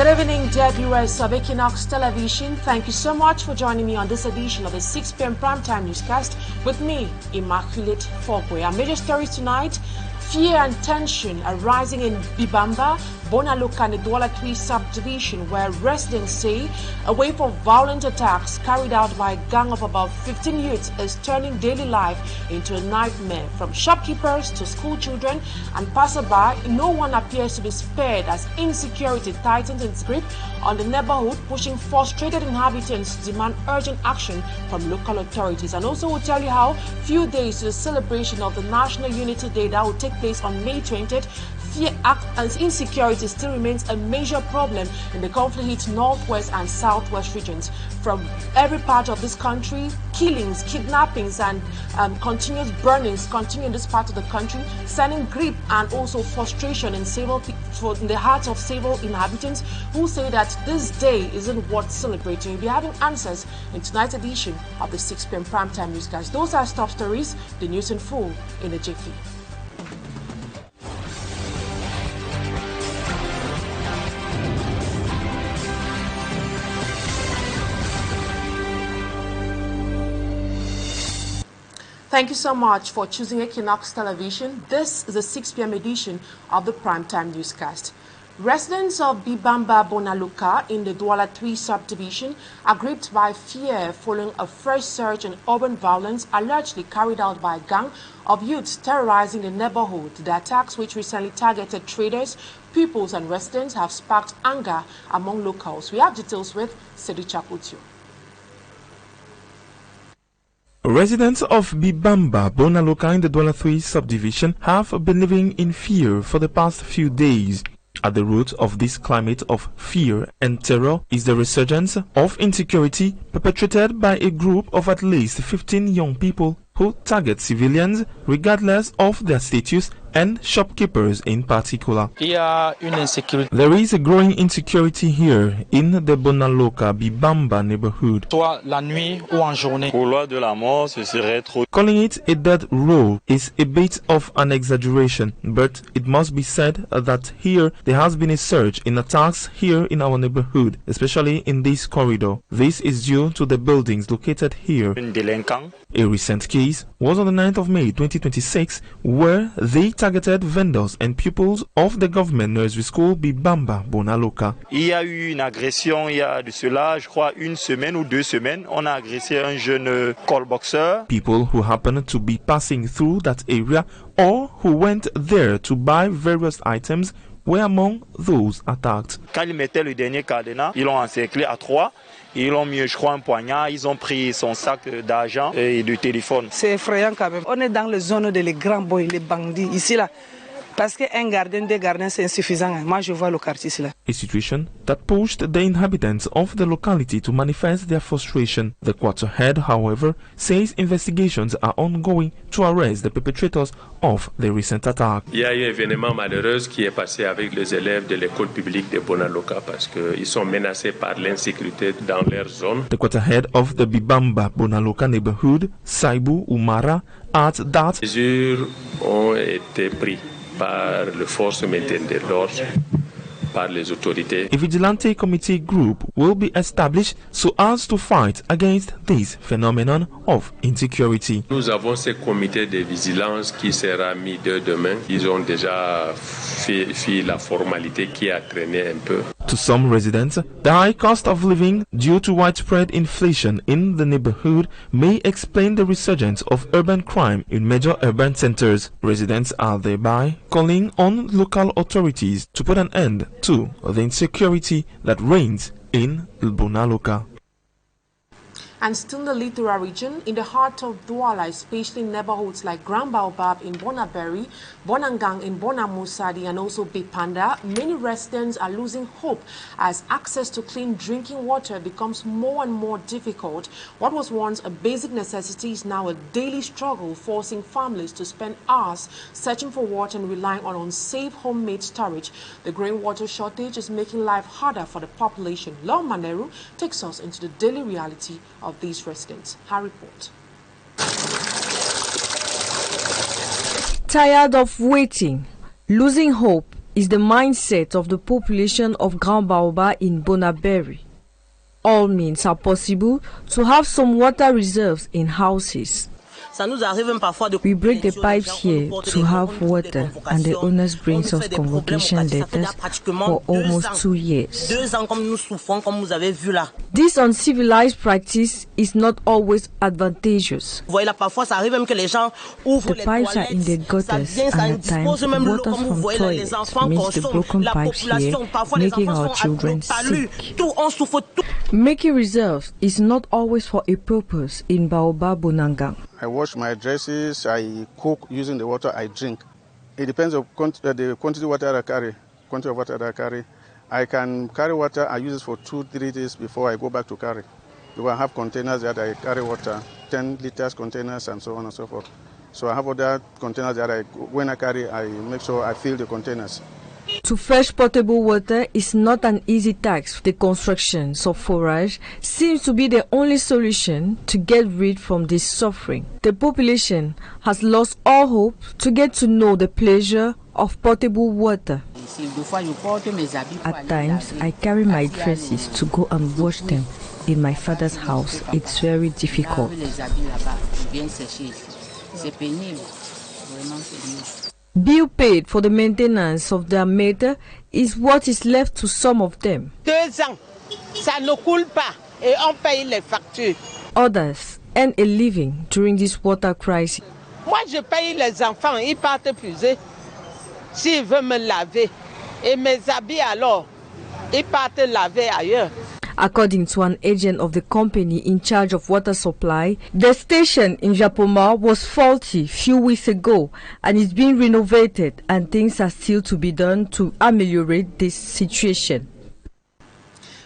Good evening, dear viewers of Equinoxe Television. Thank you so much for joining me on this edition of the 6 p.m. primetime newscast with me, Immaculate Fogwe. Our major stories tonight: fear and tension arising in Bibamba, Bonaloka and the Douala 3 subdivision, where residents say a wave of violent attacks carried out by a gang of about 15 youths is turning daily life into a nightmare. From shopkeepers to school children and passerby, no one appears to be spared as insecurity tightens its grip on the neighborhood, pushing frustrated inhabitants to demand urgent action from local authorities. And also we'll tell you how few days to the celebration of the National Unity Day that will take place on May 20th, fear and insecurity still remains a major problem in the conflict northwest and southwest regions. From every part of this country, killings, kidnappings and continuous burnings continue in this part of the country, sending grief and also frustration in the hearts of several inhabitants who say that this day isn't worth celebrating. We'll be having answers in tonight's edition of the 6 p.m. primetime newscast. Those are top stories, the news in full in a jiffy. Thank you so much for choosing Equinoxe Television. This is the 6 p.m. edition of the primetime newscast. Residents of Bibamba Bonaloka in the Douala 3 subdivision are gripped by fear following a fresh surge in urban violence allegedly carried out by a gang of youths terrorizing the neighborhood. The attacks, which recently targeted traders, pupils and residents, have sparked anger among locals. We have details with Sedi Chakutio. Residents of Bibamba, Bonaloka in the Douala 3 subdivision have been living in fear for the past few days. At the root of this climate of fear and terror is the resurgence of insecurity perpetrated by a group of at least 15 young people who target civilians regardless of their status and shopkeepers in particular. There is a growing insecurity here in the Bonaloka Bibamba neighborhood. Calling it a dead row is a bit of an exaggeration, but it must be said that here there has been a surge in attacks here in our neighborhood, especially in this corridor. This is due to the buildings located here. A recent case was on the 9th of May 2026 where they targeted vendors and pupils of the government nursery school Bibamba Bonaloka. Il y a eu une agression il y a de cela, je crois, une semaine ou 2 semaines. On a agressé un jeune call-boxer. People who happened to be passing through that area or who went there to buy various items were among those attacked. Quand ils mettaient le dernier cadenas, ils l'ont encerclé à 3. Ils l'ont mis, je crois, un poignard. Ils ont pris son sac d'argent et de téléphone. C'est effrayant quand même. On est dans les zones de les grands boys, les bandits. Ici, là. Parce qu'un gardien, deux gardiens, c'est insuffisant. Moi, je vois le quartier ici, là. A situation that pushed the inhabitants of the locality to manifest their frustration. The quarter head, however, says investigations are ongoing to arrest the perpetrators of the recent attack. Il y a eu un événement malheureux qui est passé avec les élèves de l'école publique de Bonaloka parce qu'ils sont menacés par l'insécurité dans leur zone. The quarter head of the Bibamba Bonaloka neighborhood, Saibu Umara, adds that les mesures ont été prises par les forces maintien de l'ordre, par les autorités. A vigilante committee group will be established so as to fight against this phenomenon of insecurity. Nous avons ce comité de vigilance qui sera mis demain. Ils ont déjà fait la formalité qui a traîné un peu. To some residents, the high cost of living due to widespread inflation in the neighborhood may explain the resurgence of urban crime in major urban centers. Residents are thereby calling on local authorities to put an end to the insecurity that reigns in Bonaloka. And still in the littoral region, in the heart of Douala, especially in neighborhoods like Grand Baobab in Bonaberi, Bonangang in Bonamusadi, and also Bipanda, many residents are losing hope as access to clean drinking water becomes more and more difficult. What was once a basic necessity is now a daily struggle, forcing families to spend hours searching for water and relying on unsafe homemade storage. The growing water shortage is making life harder for the population. Law Maneru takes us into the daily reality of these residents. Her report. Tired of waiting, losing hope, is the mindset of the population of Grand Baobab in Bonaberi. All means are possible to have some water reserves in houses. We break the pipes here to have water, and the owners bring us convocation letters for almost 2 years. This uncivilized practice is not always advantageous. The pipes are in the gutters, and at times water from toilets meets the broken pipes here, making our children sick. Making reserves is not always for a purpose in Baobab Bonangang. I wash my dresses, I cook using the water I drink. It depends on the quantity of water I carry. I can carry water, I use it for 2-3 days before I go back to carry. Because I have containers that I carry water, 10 liters containers and so on and so forth. So I have other containers that when I carry, I make sure I fill the containers. To fetch potable water is not an easy task. The construction of forage seems to be the only solution to get rid from this suffering. The population has lost all hope to get to know the pleasure of potable water. At times, I carry my dresses to go and wash them in my father's house. It's very difficult. Bill paid for the maintenance of their meter is what is left to some of them. 2 ans, ça ne coule pas et on paye les factures. Others earn a living during this water crisis. Moi, je paye les enfants, ils partent puiser s'ils veulent me laver. Et mes habits alors, ils partent laver ailleurs. According to an agent of the company in charge of water supply, the station in Japoma was faulty few weeks ago and is being renovated, and things are still to be done to ameliorate this situation.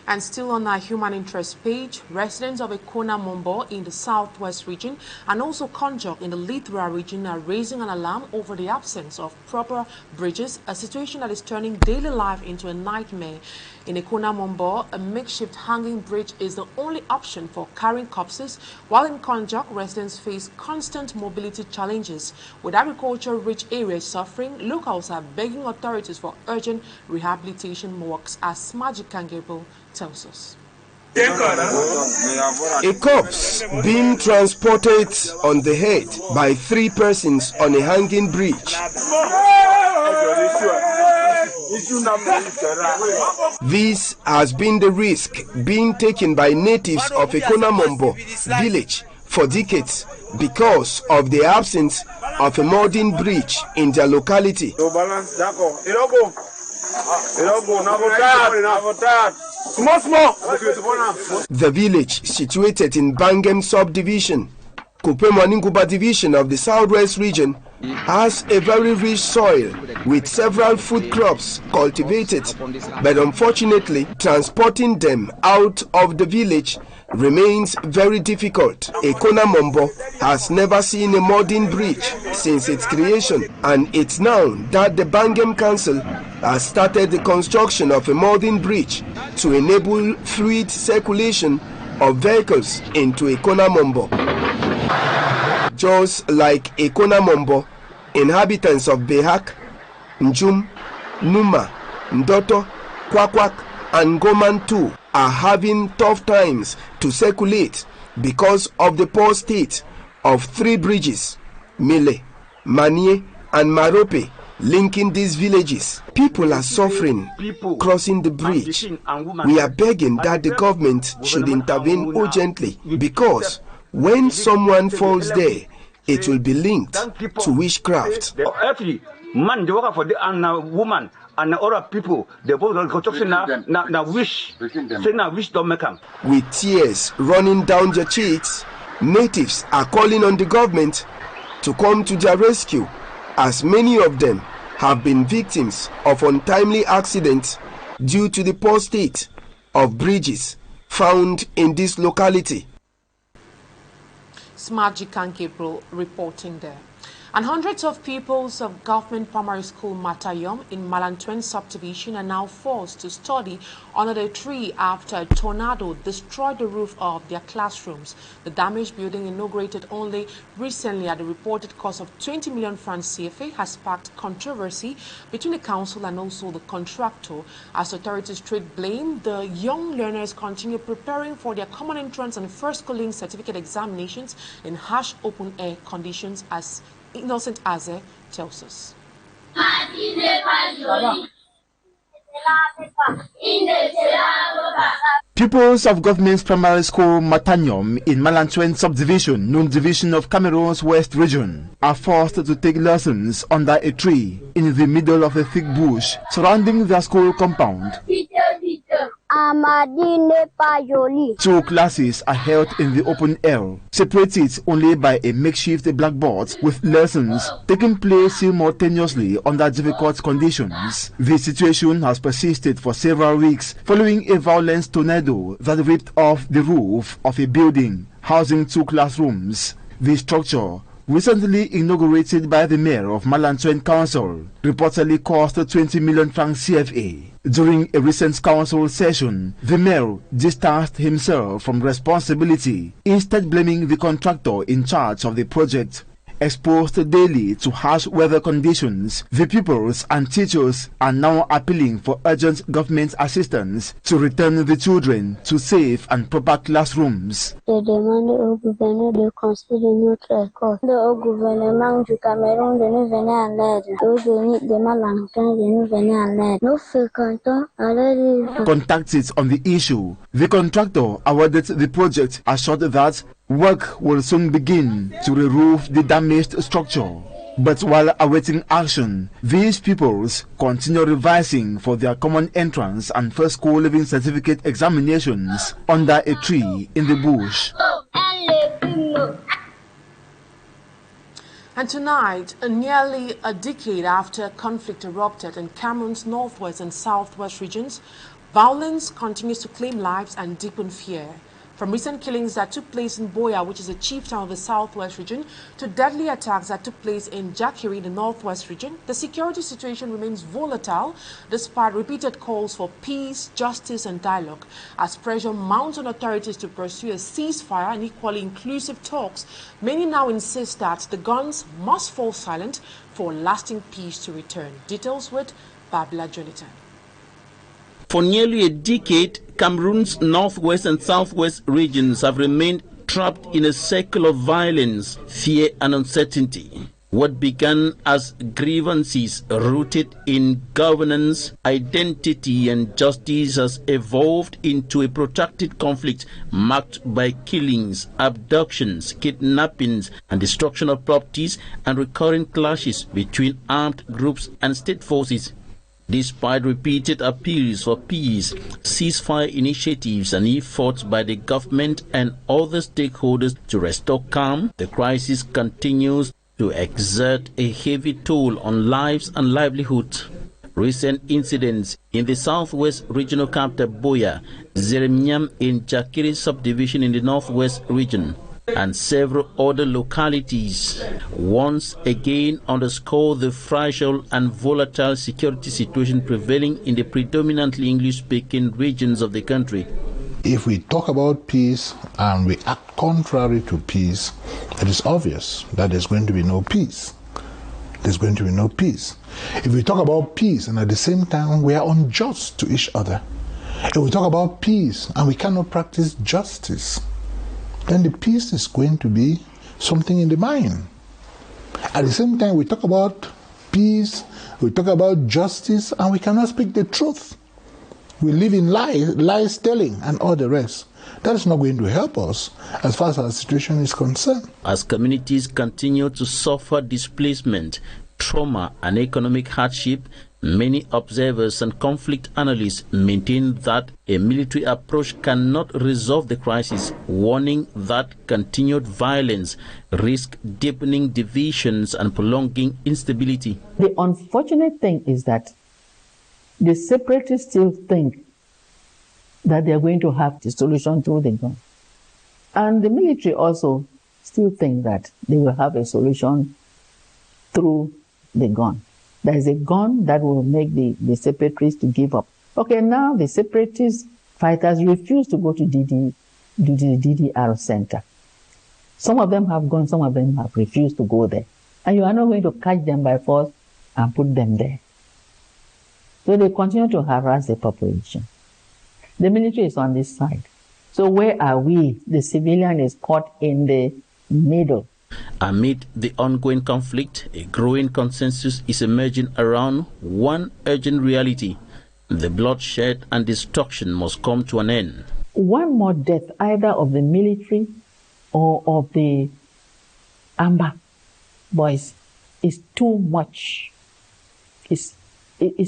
And still on our human interest page, residents of Equinoxe in the southwest region and also Konjok in the Lithra region are raising an alarm over the absence of proper bridges, a situation that is turning daily life into a nightmare. In Equinoxe, a makeshift hanging bridge is the only option for carrying corpses, while in Konjok, residents face constant mobility challenges. With agriculture-rich areas suffering, locals are begging authorities for urgent rehabilitation works, as Magic Kangebo tells us. A corpse being transported on the head by 3 persons on a hanging bridge. This has been the risk being taken by natives of Equinoxe village for decades because of the absence of a modern bridge in their locality. The village, situated in Bangem subdivision, Kupemaninguba division of the southwest region, has a very rich soil with several food crops cultivated, but unfortunately transporting them out of the village remains very difficult. Equinoxe has never seen a modern bridge since its creation, and it's now that the Bangem Council has started the construction of a modern bridge to enable fluid circulation of vehicles into Equinoxe. Just like Equinoxe, inhabitants of Behak, Njum, Numa, Ndoto, Kwakwak, and Goman too are having tough times to circulate because of the poor state of 3 bridges, Mile, Manie, and Marope, linking these villages. People are suffering crossing the bridge. We are begging that the government should intervene urgently, because when someone falls there, it will be linked to witchcraft. Every man they work for the and woman and other people they both construction now wish say now wish don't make them. With tears running down their cheeks, natives are calling on the government to come to their rescue, as many of them have been victims of untimely accidents due to the poor state of bridges found in this locality. Smaji Kankepro reporting there. And hundreds of pupils of government primary school Matayom in Malantwen subdivision are now forced to study under a tree after a tornado destroyed the roof of their classrooms. The damaged building, inaugurated only recently at a reported cost of 20 million francs CFA, has sparked controversy between the council and also the contractor. As authorities straight blame, the young learners continue preparing for their common entrance and first schooling certificate examinations in harsh open-air conditions, as Innocent Aze tells us. Pupils of Government's Primary School Matanyom in Malantwen Subdivision, Nous Division of Cameroon's West Region, are forced to take lessons under a tree in the middle of a thick bush surrounding their school compound. 2 classes are held in the open air, separated only by a makeshift blackboard, with lessons taking place simultaneously under difficult conditions. The situation has persisted for several weeks following a violent tornado that ripped off the roof of a building housing 2 classrooms. The structure, recently inaugurated by the mayor of Malantwen Council, reportedly cost 20 million francs CFA. During a recent council session, the mayor distanced himself from responsibility, instead blaming the contractor in charge of the project. Exposed daily to harsh weather conditions, the pupils and teachers are now appealing for urgent government assistance to return the children to safe and proper classrooms. They demandent au gouverneur de considérer notre école. Au gouvernement du Cameroun de nous venir à l'aide. Au gouvernement de Malantwen de nous venir à l'aide. Nous fréquentons à l'aide. Contacted on the issue, the contractor awarded the project assured that work will soon begin to re-roof the damaged structure. But while awaiting action, these pupils continue revising for their common entrance and first school living certificate examinations under a tree in the bush. And tonight, nearly a decade after conflict erupted in Cameroon's northwest and southwest regions, violence continues to claim lives and deepen fear. From recent killings that took place in Boya, which is a chief town of the southwest region, to deadly attacks that took place in Jakiri, the northwest region, the security situation remains volatile despite repeated calls for peace, justice and dialogue. As pressure mounts on authorities to pursue a ceasefire and equally inclusive talks, many now insist that the guns must fall silent for lasting peace to return. Details with Babla Jonathan. For nearly a decade, Cameroon's northwest and southwest regions have remained trapped in a cycle of violence, fear and uncertainty. What began as grievances rooted in governance, identity and justice has evolved into a protracted conflict marked by killings, abductions, kidnappings and destruction of properties and recurring clashes between armed groups and state forces. Despite repeated appeals for peace, ceasefire initiatives and efforts by the government and other stakeholders to restore calm, the crisis continues to exert a heavy toll on lives and livelihoods. Recent incidents in the southwest regional capital Boya, Zeremiam in Jakiri subdivision in the northwest region, and several other localities once again underscore the fragile and volatile security situation prevailing in the predominantly English-speaking regions of the country. If we talk about peace and we act contrary to peace, it is obvious that there's going to be no peace. There's going to be no peace. If we talk about peace and at the same time we are unjust to each other, if we talk about peace and we cannot practice justice, then the peace is going to be something in the mind. At the same time, we talk about peace, we talk about justice, and we cannot speak the truth. We live in lies telling, and all the rest. That is not going to help us as far as our situation is concerned. As communities continue to suffer displacement, trauma, and economic hardship, many observers and conflict analysts maintain that a military approach cannot resolve the crisis, warning that continued violence risks deepening divisions and prolonging instability. The unfortunate thing is that the separatists still think that they are going to have the solution through the gun. And the military also still think that they will have a solution through the gun. There is a gun that will make the separatists to give up. Okay, now the separatist fighters refuse to go to the DDR center. Some of them have gone, some of them have refused to go there. And you are not going to catch them by force and put them there. So they continue to harass the population. The military is on this side. So where are we? The civilian is caught in the middle. Amid the ongoing conflict, a growing consensus is emerging around one urgent reality. The bloodshed and destruction must come to an end. One more death, either of the military or of the Amber boys, is too much. It's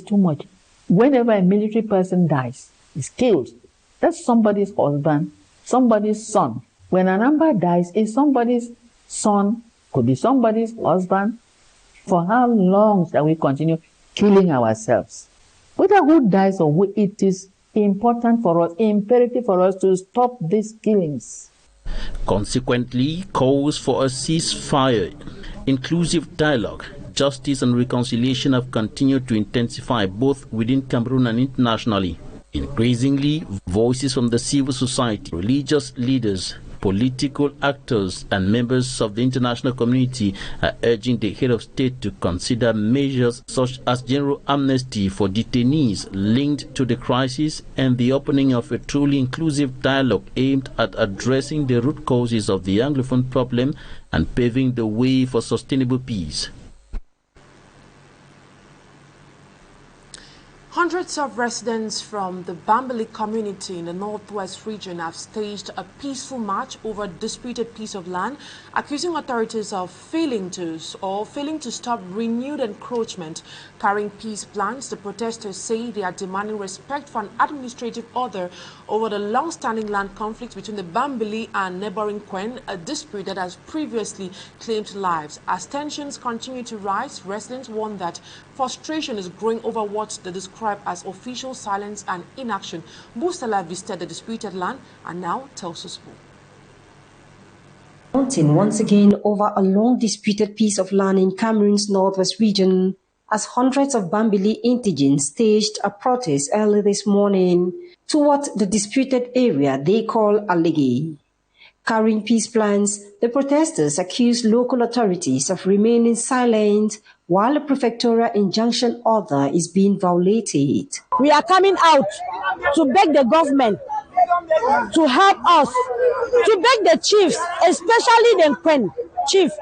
too much. Whenever a military person dies, is killed, that's somebody's husband, somebody's son. When an Amber dies, it's somebody's son, could be somebody's husband. For how long shall we continue killing ourselves? Whether who dies or who, it is important for us, imperative for us to stop these killings. Consequently, calls for a ceasefire, inclusive dialogue, justice and reconciliation have continued to intensify both within Cameroon and internationally. Increasingly, voices from the civil society, religious leaders, political actors and members of the international community are urging the head of state to consider measures such as general amnesty for detainees linked to the crisis and the opening of a truly inclusive dialogue aimed at addressing the root causes of the Anglophone problem and paving the way for sustainable peace. Hundreds of residents from the Bambali community in the northwest region have staged a peaceful march over a disputed piece of land, accusing authorities of failing to stop renewed encroachment. Carrying peace plans, the protesters say they are demanding respect for an administrative order over the long-standing land conflict between the Bambali and neighboring Kwen, a dispute that has previously claimed lives. As tensions continue to rise, residents warn that frustration is growing over what they describe as official silence and inaction. Busala visited the disputed land and now tells us more. Mountain once again over a long disputed piece of land in Cameroon's northwest region as hundreds of Bambali indigents staged a protest early this morning toward the disputed area they call Aligi. Carrying peace plans, the protesters accused local authorities of remaining silent while a prefectural injunction order is being violated. We are coming out to beg the government to help us, to beg the chiefs, especially the Kwen chief.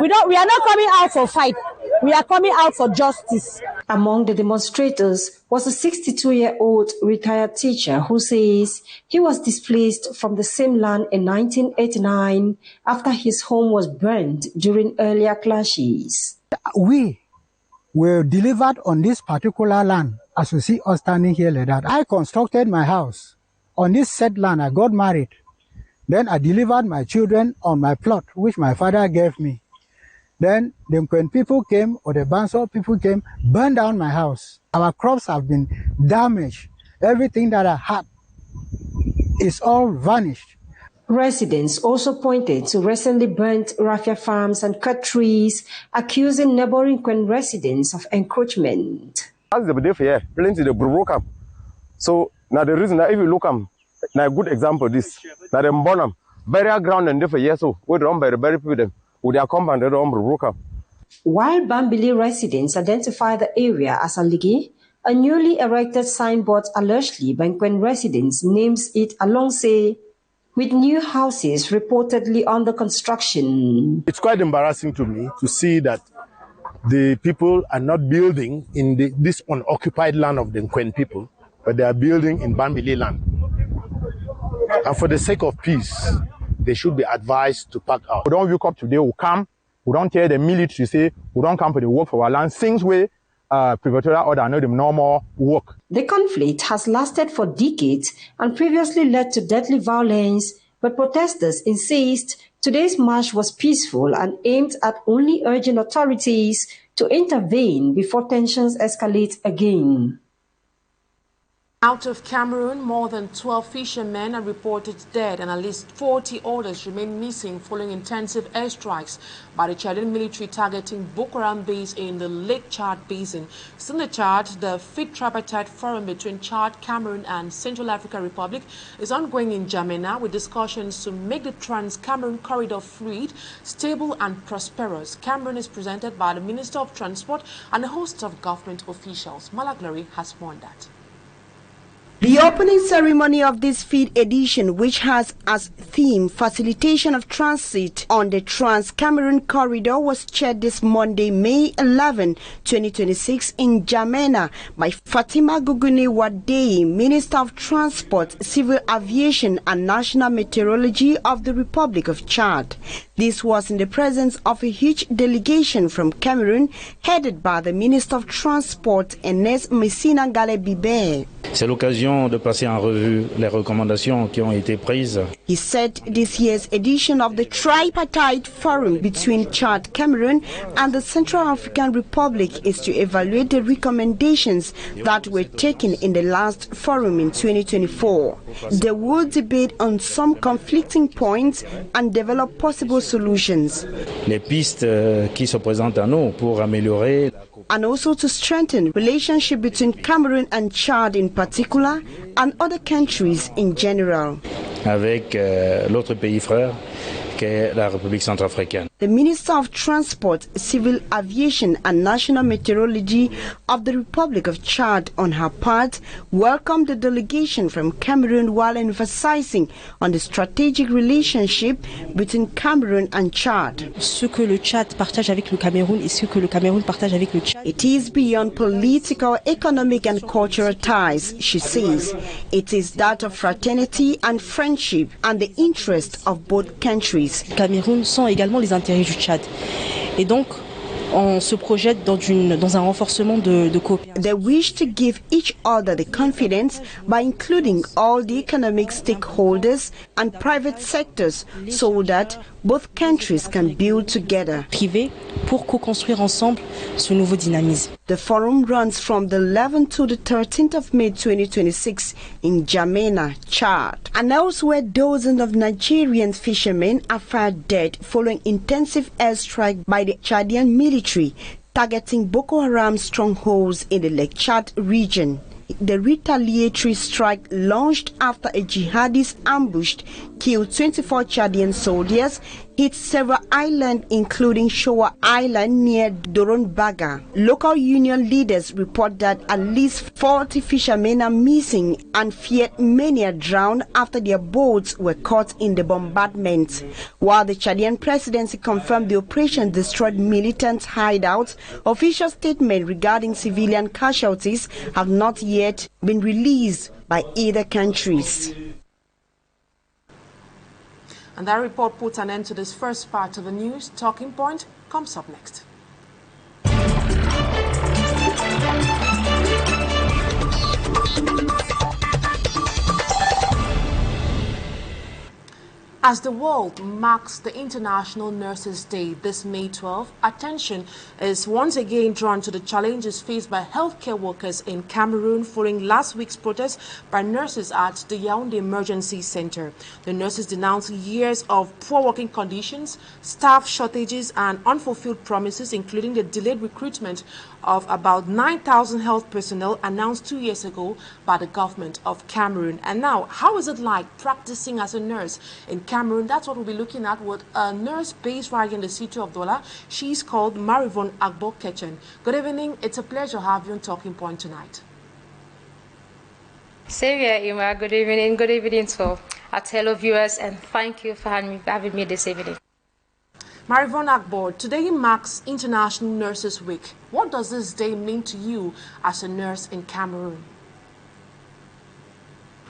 We are not coming out for fight. We are coming out for justice. Among the demonstrators was a 62-year-old retired teacher who says he was displaced from the same land in 1989 after his home was burned during earlier clashes. We were delivered on this particular land, as you see us standing here like that. I constructed my house on this said land. I got married. Then I delivered my children on my plot, which my father gave me. Then the Kwen people came, or the Banso people came, burned down my house. Our crops have been damaged. Everything that I had is all vanished. Residents also pointed to recently burnt raffia farms and cut trees, accusing neighboring Kwen residents of encroachment. As the day for here, plenty the broke up. So now the reason that if you look now a good example this, now them burn them, burial ground and for here, so we don't bury people them. With their compound, they don't broke up. While Bambali residents identify the area as Aligi, a newly erected signboard allegedly by Kwen residents names it Alongse, with new houses reportedly under construction. It's quite embarrassing to me to see that the people are not building in this unoccupied land of the Kwen people, but they are building in Bambali land. And for the sake of peace, they should be advised to pack out. We don't wake up today, we come, we don't tell the military, say, we don't come for the work for our land. Things where prefectural order know them no more work. The conflict has lasted for decades and previously led to deadly violence, but protesters insist today's march was peaceful and aimed at only urging authorities to intervene before tensions escalate again. Out of Cameroon, more than 12 fishermen are reported dead and at least 40 others remain missing following intensive airstrikes by the Chadian military targeting Boko Haram base in the Lake Chad Basin. Still in the Chad, the Fifth Tripartite Forum between Chad, Cameroon and Central African Republic is ongoing in N'Djamena with discussions to make the Trans-Cameroon corridor fluid, stable and prosperous. Cameroon is presented by the Minister of Transport and a host of government officials. Malaglary has more on that. The opening ceremony of this 5th edition, which has as theme facilitation of transit on the Trans-Cameroon corridor, was chaired this Monday, May 11, 2026 in N'Djamena by Fatima Gugune Wadei, Minister of Transport, Civil Aviation and National Meteorology of the Republic of Chad. This was in the presence of a huge delegation from Cameroon headed by the Minister of Transport, Ernest Messina Gale-Bibert. C'est l'occasion de passer en revue les recommandations qui ont été prises. He said this year's edition of the Tripartite Forum between Chad, Cameroon and the Central African Republic is to evaluate the recommendations that were taken in the last forum in 2024. They will debate on some conflicting points and develop possible solutions. Les pistes qui se présentent à nous pour améliorer and also to strengthen relationship between Cameroon and Chad in particular and other countries in general. Avec l'autre pays frère qu'est la République centrafricaine. The Minister of Transport, Civil Aviation and National Meteorology of the Republic of Chad, on her part, welcomed the delegation from Cameroon while emphasizing on the strategic relationship between Cameroon and Chad. Ce que le Tchad partage avec le Cameroun et ce que le Cameroun partage avec le Tchad. It is beyond political, economic and cultural ties, she says. It is that of fraternity and friendship and the interest of both countries. Le Cameroun sont également les intérêts du Tchad. Et donc, on se projette dans un renforcement de coopération. They wish to give each other the confidence by including all the economic stakeholders and private sectors so that both countries can build together. Privé pour co-construire ensemble ce nouveau dynamisme. The forum runs from the 11th to the 13th of May 2026 in N'Djamena, Chad. And elsewhere, dozens of Nigerian fishermen are found dead following intensive airstrike by the Chadian military targeting Boko Haram strongholds in the Lake Chad region. The retaliatory strike launched after a jihadist ambush killed 24 Chadian soldiers, hit several islands including Showa Island near Doronbaga. Local union leaders report that at least 40 fishermen are missing and feared many are drowned after their boats were caught in the bombardment. While the Chadian presidency confirmed the operation destroyed militant hideouts, official statements regarding civilian casualties have not yet been released by either countries. And that report puts an end to this first part of the news. Talking Point comes up next. As the world marks the International Nurses' Day this May 12, attention is once again drawn to the challenges faced by healthcare workers in Cameroon following last week's protest by nurses at the Yaoundé Emergency Center. The nurses denounced years of poor working conditions, staff shortages, and unfulfilled promises, including the delayed recruitment of about 9,000 health personnel announced 2 years ago by the government of Cameroon. And now, how is it like practicing as a nurse in Cameroon? That's what we'll be looking at with a nurse based right here in the city of Douala. She's called Marivon KERCHEN. Good evening. It's a pleasure to have you on Talking Point tonight. Same here, Ima. Good evening. Good evening to our televiewers, and thank you for having me this evening. Marivon AGBOR, today marks International Nurses Week. What does this day mean to you as a nurse in Cameroon?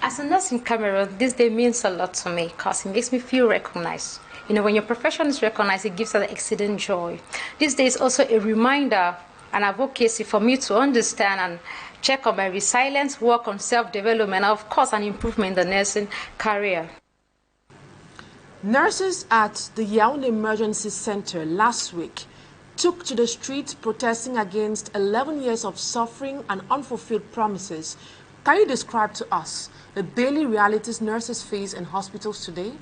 As a nurse in Cameroon, this day means a lot to me because it makes me feel recognized. You know, when your profession is recognized, it gives us exceeding joy. This day is also a reminder and advocacy for me to understand and check on my resilience, work on self-development, and of course, an improvement in the nursing career. Nurses at the Yaoundé Emergency Center last week took to the streets protesting against 11 years of suffering and unfulfilled promises. Can you describe to us the daily realities nurses face in hospitals today?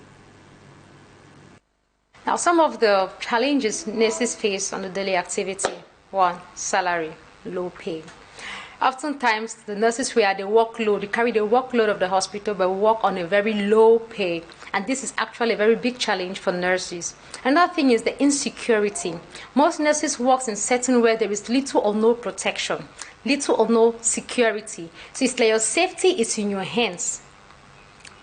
Now, some of the challenges nurses face on the daily activity. 1, salary, low pay. Oftentimes, the nurses they carry the workload of the hospital, but work on a very low pay. And this is actually a very big challenge for nurses. Another thing is the insecurity. Most nurses work in settings where there is little or no protection, little or no security. So it's like your safety is in your hands.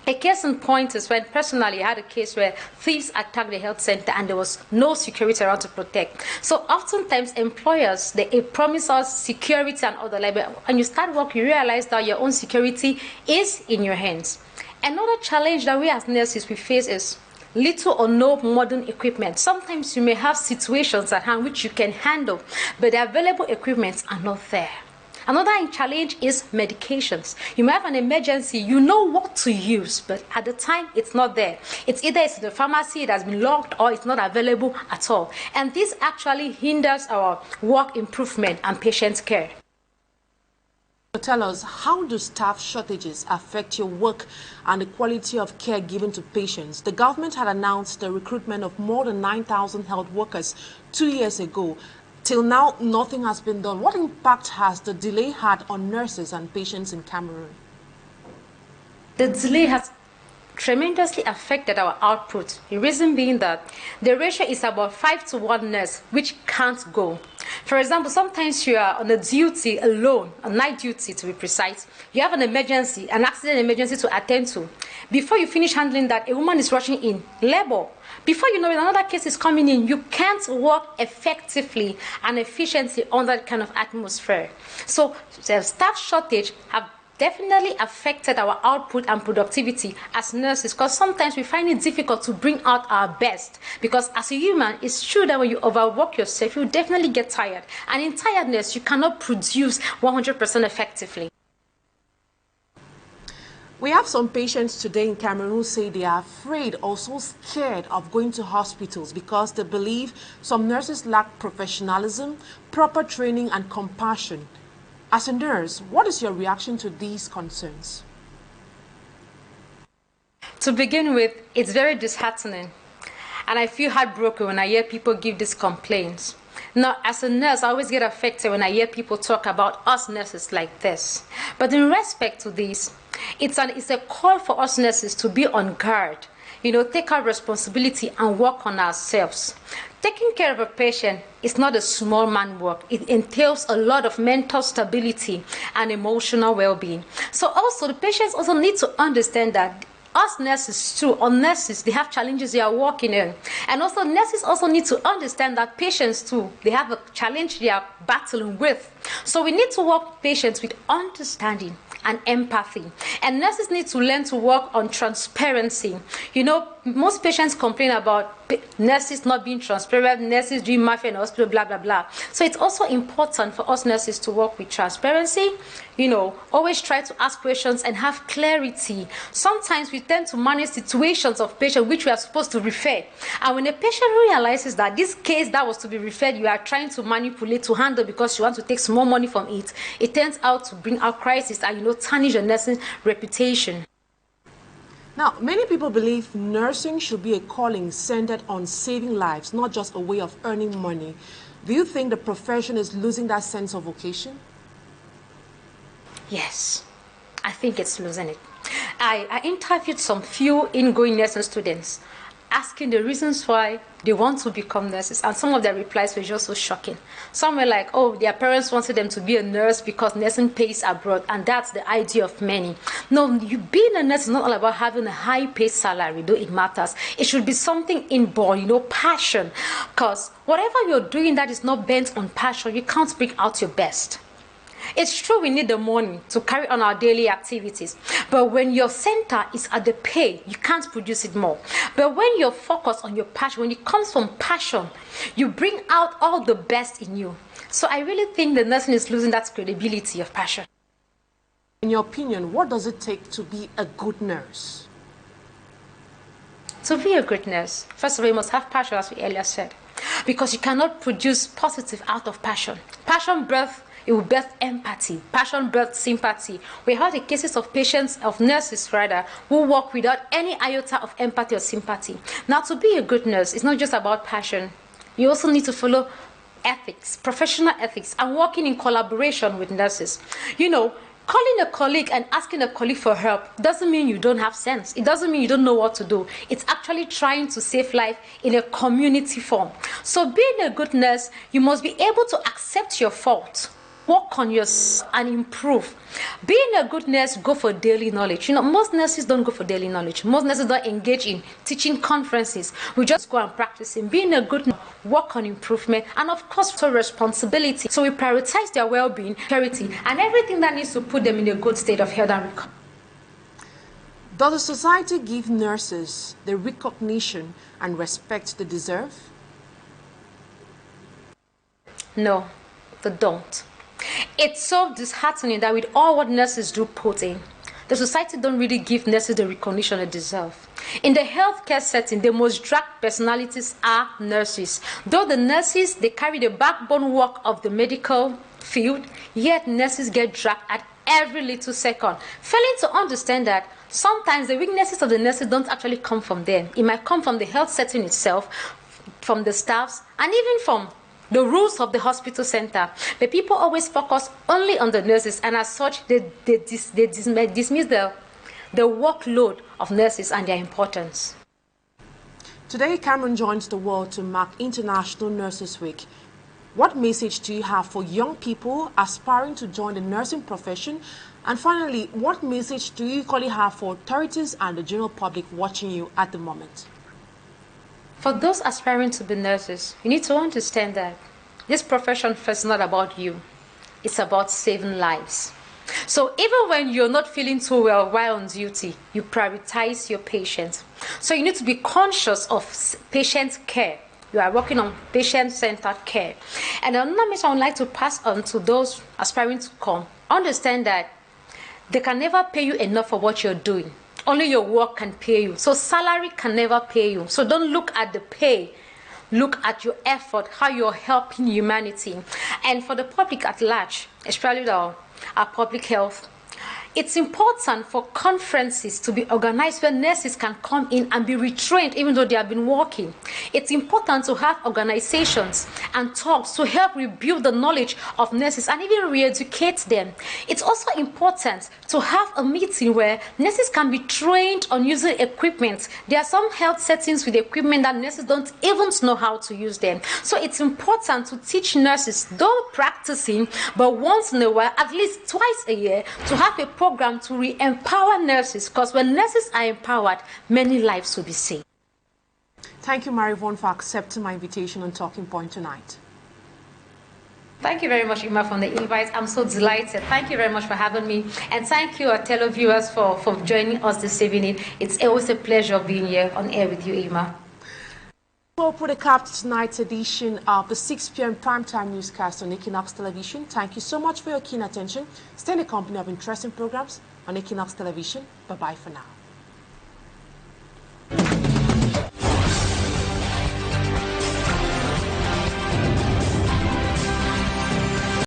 A case in point is when personally I had a case where thieves attacked the health center and there was no security around to protect. So oftentimes employers, they promise us security and all the labor. When you start work, you realize that your own security is in your hands. Another challenge that we as nurses we face is little or no modern equipment. Sometimes you may have situations at hand which you can handle, but the available equipment are not there. Another challenge is medications. You may have an emergency, you know what to use, but at the time it's not there. It's either it's in the pharmacy, it has been locked, or it's not available at all. And this actually hinders our work improvement and patient care. Tell us, how do staff shortages affect your work and the quality of care given to patients? The government had announced the recruitment of more than 9,000 health workers 2 years ago. Till now, nothing has been done. What impact has the delay had on nurses and patients in Cameroon? The delay has tremendously affected our output. The reason being that the ratio is about 5 to 1 nurse, which can't go. For example, sometimes you are on a duty alone, a night duty to be precise. You have an emergency, an accident emergency to attend to. Before you finish handling that, a woman is rushing in, labor. Before you know it, another case is coming in. You can't work effectively and efficiently under that kind of atmosphere. So the staff shortage have definitely affected our output and productivity as nurses, because sometimes we find it difficult to bring out our best, because as a human, it's true that when you overwork yourself, you definitely get tired, and in tiredness you cannot produce 100% effectively. We have some patients today in Cameroon who say they are afraid or so scared of going to hospitals because they believe some nurses lack professionalism, proper training and compassion. As a nurse, what is your reaction to these concerns? To begin with, it's very disheartening, and I feel heartbroken when I hear people give these complaints. Now, as a nurse, I always get affected when I hear people talk about us nurses like this. But in respect to this, it's a call for us nurses to be on guard, take our responsibility and work on ourselves. Taking care of a patient is not a small man work. It entails a lot of mental stability and emotional well-being. So also the patients also need to understand that us nurses too, or nurses, they have challenges they are working in. And also nurses also need to understand that patients too, they have a challenge they are battling with. So we need to work with patients with understanding and empathy. And nurses need to learn to work on transparency. Most patients complain about nurses not being transparent, nurses doing mafia in the hospital, blah, blah, blah. So it's also important for us nurses to work with transparency, always try to ask questions and have clarity. Sometimes we tend to manage situations of patients which we are supposed to refer. And when a patient realizes that this case that was to be referred, you are trying to manipulate to handle because you want to take some more money from it, it turns out to bring out crisis and, tarnish your nursing reputation. Now, many people believe nursing should be a calling centered on saving lives, not just a way of earning money. Do you think the profession is losing that sense of vocation? Yes, I think it's losing it. I interviewed some few ingoing nursing students, asking the reasons why they want to become nurses, and some of their replies were just so shocking. Some were like, their parents wanted them to be a nurse because nursing pays abroad, and that's the idea of many. No, being a nurse is not all about having a high-paid salary, though it matters. It should be something inborn, passion, because whatever you're doing that is not bent on passion, you can't bring out your best. It's true we need the money to carry on our daily activities, but when your center is at the pay, you can't produce it more. But when you're focused on your passion, when it comes from passion, you bring out all the best in you. So I really think the nursing is losing that credibility of passion. In your opinion, what does it take to be a good nurse? To be a good nurse, first of all, you must have passion, as we earlier said. because you cannot produce positive out of passion. Passion birth, it will birth empathy. Passion birth sympathy. We heard the cases of patients, of nurses rather, who work without any iota of empathy or sympathy. Now, to be a good nurse, it's not just about passion. You also need to follow ethics, professional ethics, and working in collaboration with nurses. You know, calling a colleague and asking a colleague for help doesn't mean you don't have sense. It doesn't mean you don't know what to do. It's actually trying to save life in a community form. So being a good nurse, you must be able to accept your fault, work on yourself and improve. Being a good nurse, go for daily knowledge. You know, most nurses don't go for daily knowledge. Most nurses don't engage in teaching conferences. We just go and practice. In being a good nurse, work on improvement, and of course, for responsibility. So we prioritize their well-being, charity, and everything that needs to put them in a good state of health and recovery. Does the society give nurses the recognition and respect they deserve? No, they don't. It's so disheartening that with all what nurses do put in, the society don't really give nurses the recognition they deserve. In the healthcare setting, the most dragged personalities are nurses. Though the nurses, they carry the backbone work of the medical field, yet nurses get dragged at every little second, failing to understand that sometimes the weaknesses of the nurses don't actually come from them. It might come from the health setting itself, from the staffs, and even from the rules of the hospital center. But people always focus only on the nurses, and as such, they dismiss the workload of nurses and their importance. Today, Cameroon joins the world to mark International Nurses Week. What message do you have for young people aspiring to join the nursing profession? And finally, what message do you equally have for authorities and the general public watching you at the moment? For those aspiring to be nurses, you need to understand that this profession is not about you. It's about saving lives. So even when you're not feeling too well while on duty, you prioritize your patients. So you need to be conscious of patient care. You are working on patient-centered care. And another message I would like to pass on to those aspiring to come, understand that they can never pay you enough for what you're doing. Only your work can pay you. So salary can never pay you. So don't look at the pay. Look at your effort, how you're helping humanity. And for the public at large, especially our public health, it's important for conferences to be organized where nurses can come in and be retrained even though they have been working. It's important to have organizations and talks to help rebuild the knowledge of nurses and even re-educate them. It's also important to have a meeting where nurses can be trained on using equipment. There are some health settings with equipment that nurses don't even know how to use them. So it's important to teach nurses, though practicing, but once in a while, at least twice a year, to have a program to re-empower nurses, because when nurses are empowered, many lives will be saved. Thank you, Marivon, for accepting my invitation on Talking Point tonight. Thank you very much, Ima, for the invite. I'm so delighted. Thank you very much for having me. And thank you, our televiewers, for joining us this evening. It's always a pleasure being here on air with you, Ima. We'll put a cap to tonight's edition of the 6 p.m. primetime newscast on Equinoxe Television. Thank you so much for your keen attention. Stay in the company of interesting programs on Equinoxe Television. Bye-bye for now.